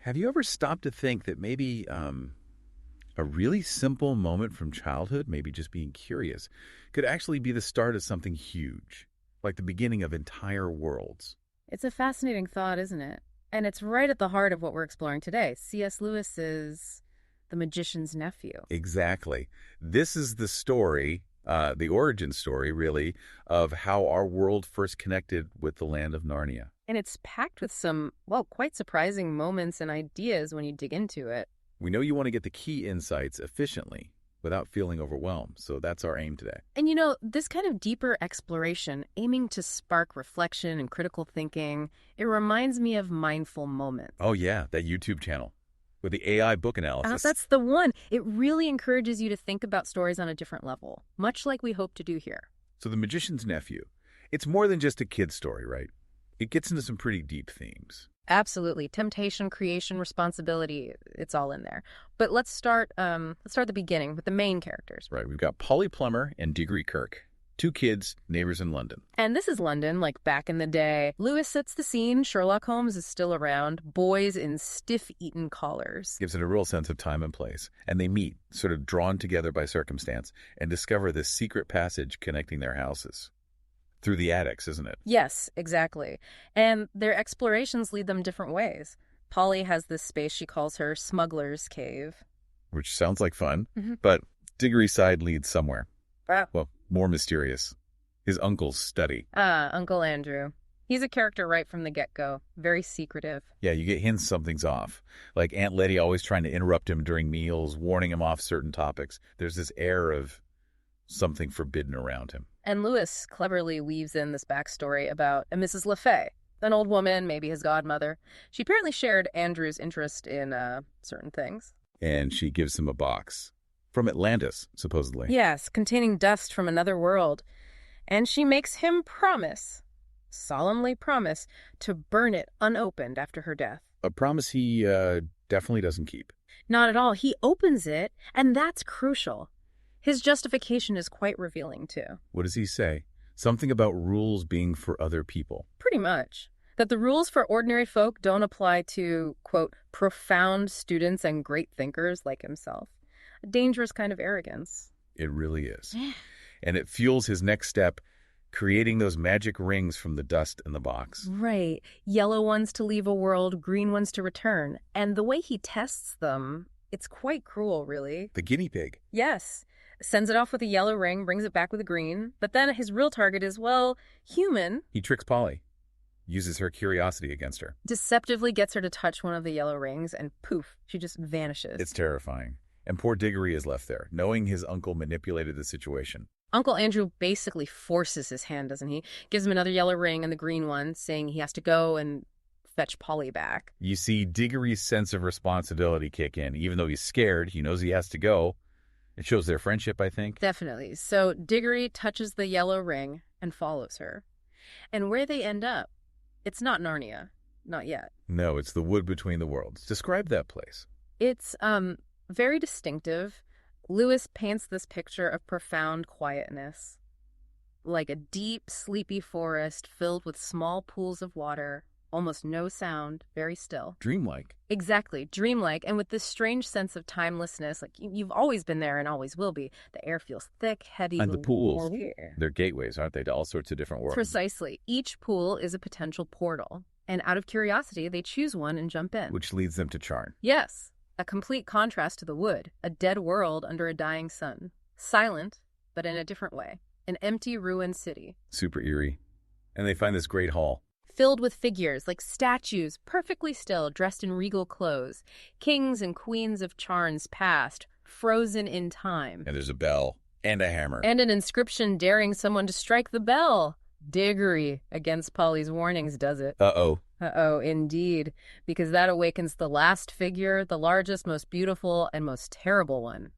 Have you ever stopped to think that maybe a really simple moment from childhood, maybe just being curious, could actually be the start of something huge, like the beginning of entire worlds? It's a fascinating thought, isn't it? And it's right at the heart of what we're exploring today. C.S. Lewis's The Magician's Nephew. Exactly. This is the story, the origin story, really, of how our world first connected with the land of Narnia. And it's packed with some, well, quite surprising moments and ideas when you dig into it. We know you want to get the key insights efficiently without feeling overwhelmed, so that's our aim today. And this kind of deeper exploration, aiming to spark reflection and critical thinking, it reminds me of Mindful Moments. Oh, yeah, that YouTube channel with the AI book analysis. That's the one. It really encourages you to think about stories on a different level, much like we hope to do here. So The Magician's Nephew, it's more than just a kid's story, right? It gets into some pretty deep themes. Absolutely. Temptation, creation, responsibility, it's all in there. But let's start at the beginning with the main characters. Right, we've got Polly Plummer and Diggory Kirk, two kids, neighbors in London. And this is London, like back in the day. Lewis sets the scene. Sherlock Holmes is still around. Boys in stiff Eton collars. Gives it a real sense of time and place. And they meet, sort of drawn together by circumstance, and discover this secret passage connecting their houses. Through the attics, isn't it? Yes, exactly. And their explorations lead them different ways. Polly has this space she calls her smuggler's cave. Which sounds like fun, but Diggory's side leads somewhere. Wow. Well, more mysterious. His uncle's study. Uncle Andrew. He's a character right from the get-go. Very secretive. Yeah, you get hints something's off. Like Aunt Letty always trying to interrupt him during meals, warning him off certain topics. There's this air of something forbidden around him. And Lewis cleverly weaves in this backstory about a Mrs. LeFay, an old woman, maybe his godmother. She apparently shared Andrew's interest in certain things. And she gives him a box. From Atlantis, supposedly. Yes, containing dust from another world. And she makes him solemnly promise, to burn it unopened after her death. A promise he definitely doesn't keep. Not at all. He opens it, and that's crucial. His justification is quite revealing, too. What does he say? Something about rules being for other people. Pretty much. That the rules for ordinary folk don't apply to, quote, profound students and great thinkers like himself. A dangerous kind of arrogance. It really is. And it fuels his next step, creating those magic rings from the dust in the box. Right. Yellow ones to leave a world, green ones to return. And the way he tests them, it's quite cruel, really. The guinea pig. Yes. Sends it off with a yellow ring, brings it back with a green. But then his real target is, well, human. He tricks Polly, uses her curiosity against her. Deceptively gets her to touch one of the yellow rings, and poof, she just vanishes. It's terrifying. And poor Diggory is left there, knowing his uncle manipulated the situation. Uncle Andrew basically forces his hand, doesn't he? Gives him another yellow ring and the green one, saying he has to go and fetch Polly back. You see Diggory's sense of responsibility kick in. Even though he's scared, he knows he has to go. It shows their friendship, I think. Definitely. So Diggory touches the yellow ring and follows her. And where they end up, it's not Narnia. Not yet. No, it's the wood between the worlds. Describe that place. It's very distinctive. Lewis paints this picture of profound quietness. Like a deep, sleepy forest filled with small pools of water. Almost no sound, very still. Dreamlike. Exactly, dreamlike, and with this strange sense of timelessness. Like you've always been there and always will be. The air feels thick, heavy. And the pools, they're gateways, aren't they, to all sorts of different worlds? Precisely. Each pool is a potential portal. And out of curiosity, they choose one and jump in. Which leads them to Charn. Yes, a complete contrast to the wood. A dead world under a dying sun. Silent, but in a different way. An empty, ruined city. Super eerie. And they find this great hall. Filled with figures, like statues, perfectly still, dressed in regal clothes. Kings and queens of Charn's past, frozen in time. And there's a bell and a hammer. And an inscription daring someone to strike the bell. Diggory, against Polly's warnings, does it. Uh-oh. Uh-oh, indeed. Because that awakens the last figure, the largest, most beautiful, and most terrible one.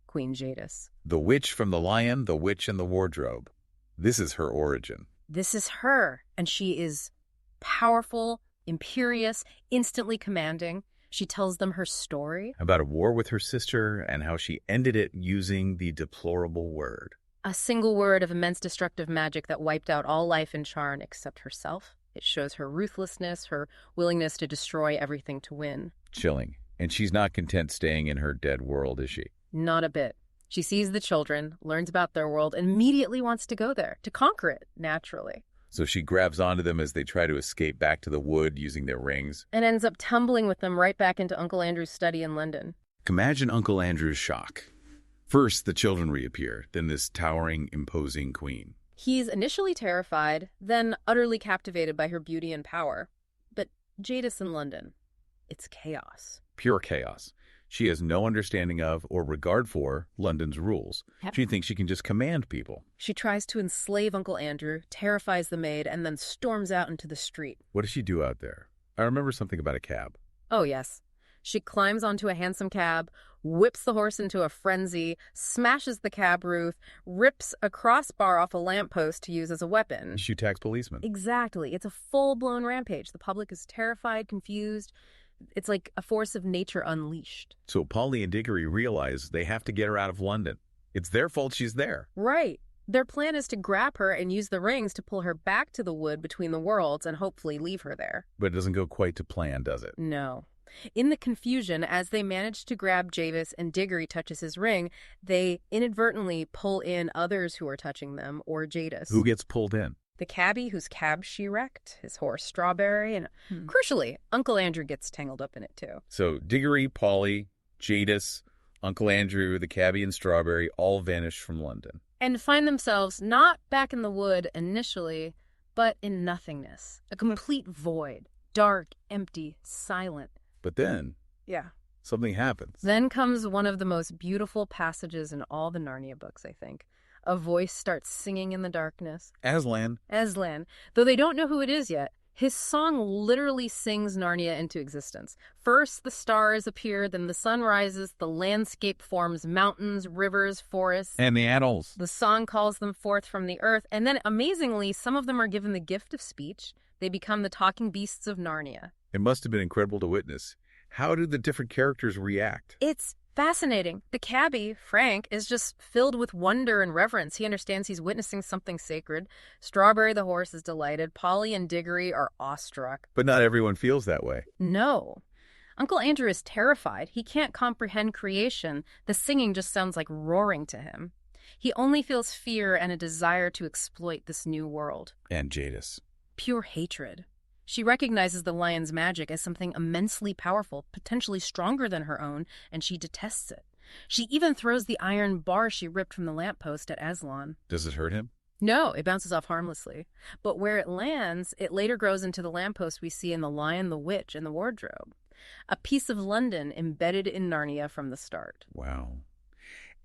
Queen Jadis. The witch from the lion, the witch in the wardrobe. This is her origin. This is her, and she is powerful, imperious, instantly commanding. She tells them her story. About a war with her sister and how she ended it using the deplorable word. A single word of immense destructive magic that wiped out all life in Charn except herself. It shows her ruthlessness, her willingness to destroy everything to win. Chilling. And she's not content staying in her dead world, is she? Not a bit. She sees the children, learns about their world, and immediately wants to go there, to conquer it, naturally. So she grabs onto them as they try to escape back to the wood using their rings. And ends up tumbling with them right back into Uncle Andrew's study in London. Imagine Uncle Andrew's shock. First, the children reappear, then this towering, imposing queen. He's initially terrified, then utterly captivated by her beauty and power. But Jadis in London, it's chaos. Pure chaos. She has no understanding of or regard for London's rules. Yep. She thinks she can just command people. She tries to enslave Uncle Andrew, terrifies the maid, and then storms out into the street. What does she do out there? I remember something about a cab. Oh, yes. She climbs onto a hansom cab, whips the horse into a frenzy, smashes the cab roof, rips a crossbar off a lamppost to use as a weapon. She attacks policemen. Exactly. It's a full-blown rampage. The public is terrified, confused. It's like a force of nature unleashed. So Polly and Diggory realize they have to get her out of London. It's their fault she's there. Right. Their plan is to grab her and use the rings to pull her back to the wood between the worlds and hopefully leave her there. But it doesn't go quite to plan, does it? No. In the confusion, as they manage to grab Javis and Diggory touches his ring, they inadvertently pull in others who are touching them, or Jadis. Who gets pulled in? The cabbie whose cab she wrecked, his horse Strawberry, and crucially, Uncle Andrew gets tangled up in it too. So Diggory, Polly, Jadis, Uncle Andrew, the cabbie, and Strawberry all vanish from London. And find themselves not back in the wood initially, but in nothingness. A complete void. Dark, empty, silent. But then, something happens. Then comes one of the most beautiful passages in all the Narnia books, I think. A voice starts singing in the darkness. Aslan. Though they don't know who it is yet, his song literally sings Narnia into existence. First, the stars appear, then the sun rises, the landscape forms mountains, rivers, forests. And the animals. The song calls them forth from the earth, and then, amazingly, some of them are given the gift of speech. They become the talking beasts of Narnia. It must have been incredible to witness. How do the different characters react? It's fascinating. The cabbie, Frank, is just filled with wonder and reverence. He understands he's witnessing something sacred. Strawberry the horse is delighted. Polly and Diggory are awestruck. But not everyone feels that way. No. Uncle Andrew is terrified. He can't comprehend creation. The singing just sounds like roaring to him. He only feels fear and a desire to exploit this new world. And Jadis. Pure hatred. She recognizes the lion's magic as something immensely powerful, potentially stronger than her own, and she detests it. She even throws the iron bar she ripped from the lamppost at Aslan. Does it hurt him? No, it bounces off harmlessly. But where it lands, it later grows into the lamppost we see in The Lion, the Witch, and the Wardrobe. A piece of London embedded in Narnia from the start. Wow.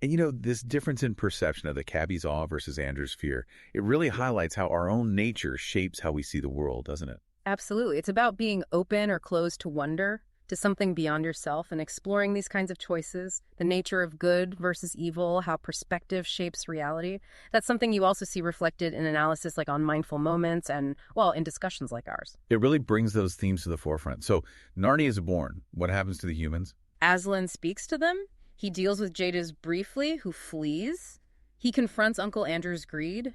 And you know, this difference in perception of the cabbie's awe versus Andrew's fear, it really highlights how our own nature shapes how we see the world, doesn't it? Absolutely. It's about being open or closed to wonder, to something beyond yourself, and exploring these kinds of choices, the nature of good versus evil, how perspective shapes reality. That's something you also see reflected in analysis like on mindful moments and, well, in discussions like ours. It really brings those themes to the forefront. So Narnia is born. What happens to the humans? Aslan speaks to them. He deals with Jadis briefly, who flees. He confronts Uncle Andrew's greed,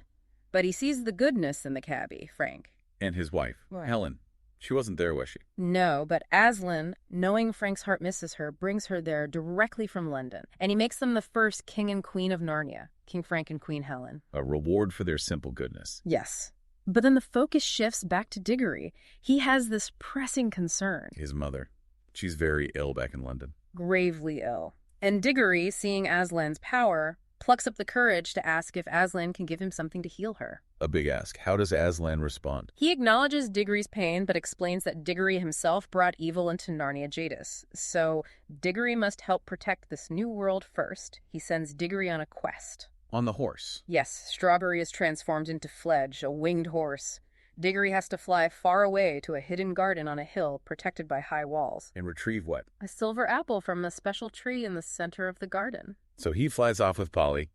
but he sees the goodness in the cabbie, Frank. And his wife, Right. Helen. She wasn't there, was she? No, but Aslan, knowing Frank's heart misses her, brings her there directly from London. And he makes them the first king and queen of Narnia, King Frank and Queen Helen. A reward for their simple goodness. Yes. But then the focus shifts back to Diggory. He has this pressing concern. His mother. She's very ill back in London. Gravely ill. And Diggory, seeing Aslan's power, plucks up the courage to ask if Aslan can give him something to heal her. A big ask. How does Aslan respond? He acknowledges Diggory's pain, but explains that Diggory himself brought evil into Narnia Jadis. So Diggory must help protect this new world first. He sends Diggory on a quest. On the horse. Yes, Strawberry is transformed into Fledge, a winged horse. Diggory has to fly far away to a hidden garden on a hill protected by high walls. And retrieve what? A silver apple from a special tree in the center of the garden. So he flies off with Polly,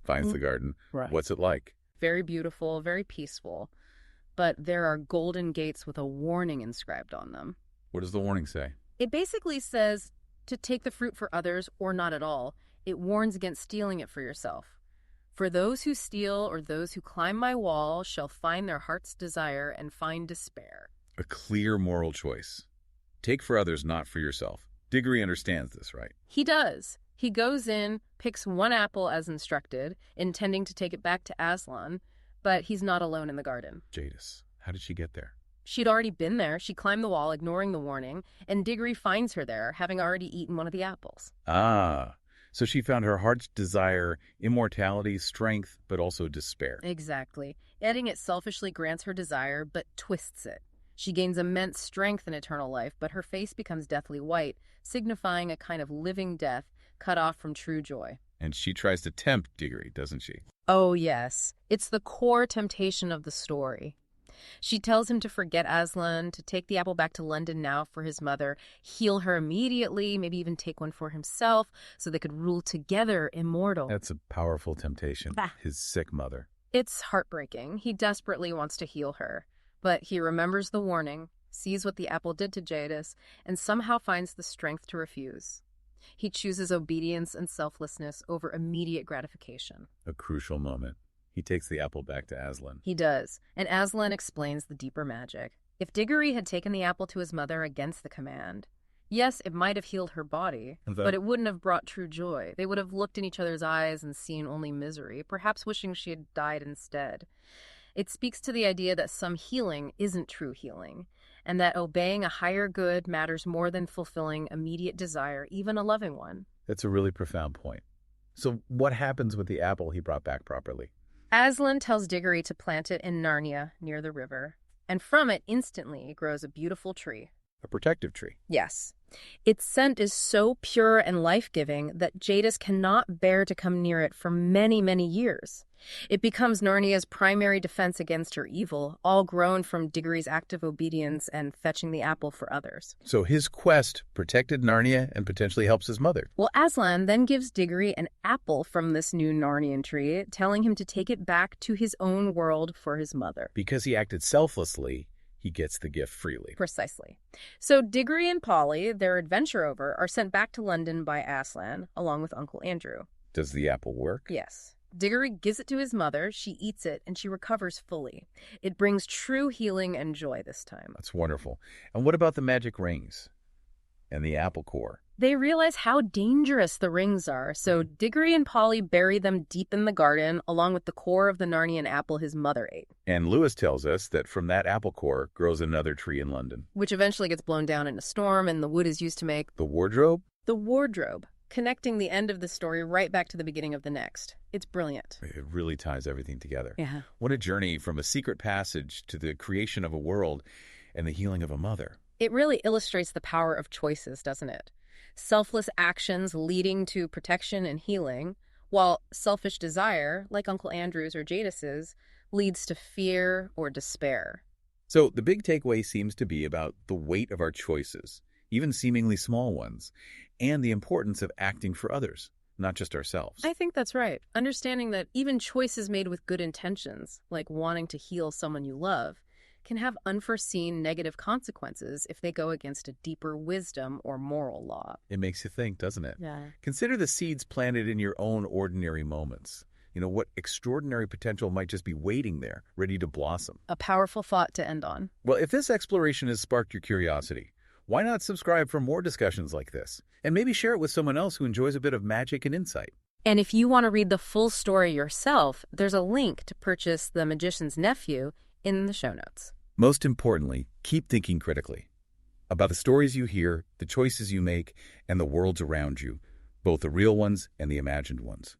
finds the garden. Right. What's it like? Very beautiful, very peaceful. But there are golden gates with a warning inscribed on them. What does the warning say? It basically says to take the fruit for others or not at all. It warns against stealing it for yourself. For those who steal or those who climb my wall shall find their heart's desire and find despair. A clear moral choice. Take for others, not for yourself. Diggory understands this, right? He does. He goes in, picks one apple as instructed, intending to take it back to Aslan, but he's not alone in the garden. Jadis, how did she get there? She'd already been there. She climbed the wall, ignoring the warning, and Diggory finds her there, having already eaten one of the apples. Ah, so she found her heart's desire, immortality, strength, but also despair. Exactly. Eating it selfishly grants her desire, but twists it. She gains immense strength in eternal life, but her face becomes deathly white, signifying a kind of living death cut off from true joy. And she tries to tempt Diggory, doesn't she? Oh, yes. It's the core temptation of the story. She tells him to forget Aslan, to take the apple back to London now for his mother, heal her immediately, maybe even take one for himself, so they could rule together, immortal. That's a powerful temptation. Bah. His sick mother. It's heartbreaking. He desperately wants to heal her. But he remembers the warning, sees what the apple did to Jadis, and somehow finds the strength to refuse. He chooses obedience and selflessness over immediate gratification. A crucial moment. He takes the apple back to Aslan. He does, and Aslan explains the deeper magic. If Diggory had taken the apple to his mother against the command, yes, it might have healed her body, but it wouldn't have brought true joy. They would have looked in each other's eyes and seen only misery, perhaps wishing she had died instead. It speaks to the idea that some healing isn't true healing, and that obeying a higher good matters more than fulfilling immediate desire, even a loving one. That's a really profound point. So what happens with the apple he brought back properly? Aslan tells Diggory to plant it in Narnia, near the river, and from it instantly grows a beautiful tree. A protective tree. Yes. Its scent is so pure and life-giving that Jadis cannot bear to come near it for many, many years. It becomes Narnia's primary defense against her evil, all grown from Diggory's active obedience and fetching the apple for others. So his quest protected Narnia and potentially helps his mother. Well, Aslan then gives Diggory an apple from this new Narnian tree, telling him to take it back to his own world for his mother. Because he acted selflessly, he gets the gift freely. Precisely. So Diggory and Polly, their adventure over, are sent back to London by Aslan, along with Uncle Andrew. Does the apple work? Yes. Diggory gives it to his mother, she eats it, and she recovers fully. It brings true healing and joy this time. That's wonderful. And what about the magic rings and the apple core? They realize how dangerous the rings are, so Diggory and Polly bury them deep in the garden, along with the core of the Narnian apple his mother ate. And Lewis tells us that from that apple core grows another tree in London. Which eventually gets blown down in a storm, and the wood is used to make... The wardrobe? The wardrobe, connecting the end of the story right back to the beginning of the next. It's brilliant. It really ties everything together. Yeah. What a journey from a secret passage to the creation of a world and the healing of a mother. It really illustrates the power of choices, doesn't it? Selfless actions leading to protection and healing, while selfish desire, like Uncle Andrew's or Jadis's, leads to fear or despair. So the big takeaway seems to be about the weight of our choices, even seemingly small ones, and the importance of acting for others, not just ourselves. I think that's right. Understanding that even choices made with good intentions, like wanting to heal someone you love, can have unforeseen negative consequences if they go against a deeper wisdom or moral law. It makes you think, doesn't it? Yeah. Consider the seeds planted in your own ordinary moments. You know, what extraordinary potential might just be waiting there, ready to blossom. A powerful thought to end on. Well, if this exploration has sparked your curiosity, why not subscribe for more discussions like this? And maybe share it with someone else who enjoys a bit of magic and insight. And if you want to read the full story yourself, there's a link to purchase The Magician's Nephew in the show notes. Most importantly, keep thinking critically about the stories you hear, the choices you make, and the worlds around you, both the real ones and the imagined ones.